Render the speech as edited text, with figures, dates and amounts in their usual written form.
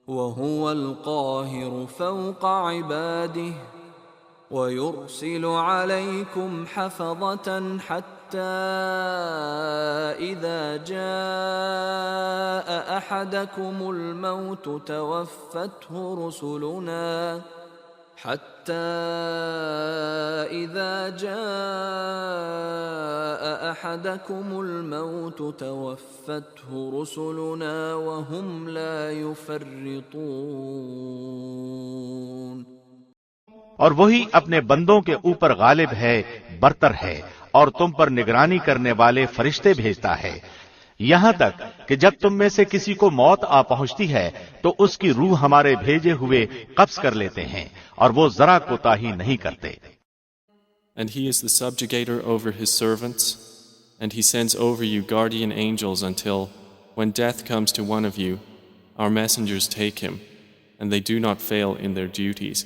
وهو القاهر فوق عباده ويرسل عليكم حفظة حتى إذا جاء أحدكم الموت توفته رسلنا وهم لا يفرطون. اور وہی اپنے بندوں کے اوپر غالب ہے، برتر ہے، اور تم پر نگرانی کرنے والے فرشتے بھیجتا ہے، یہاں تک کہ جب تم میں سے کسی کو موت آ پہنچتی ہے تو اس کی روح ہمارے بھیجے ہوئے قبض کر لیتے ہیں، اور وہ ذرا کوتاہی نہیں کرتے. And he is the subjugator over his servants, and he sends over you guardian angels until, when death comes to one of you, our messengers take him, and they do not fail in their duties.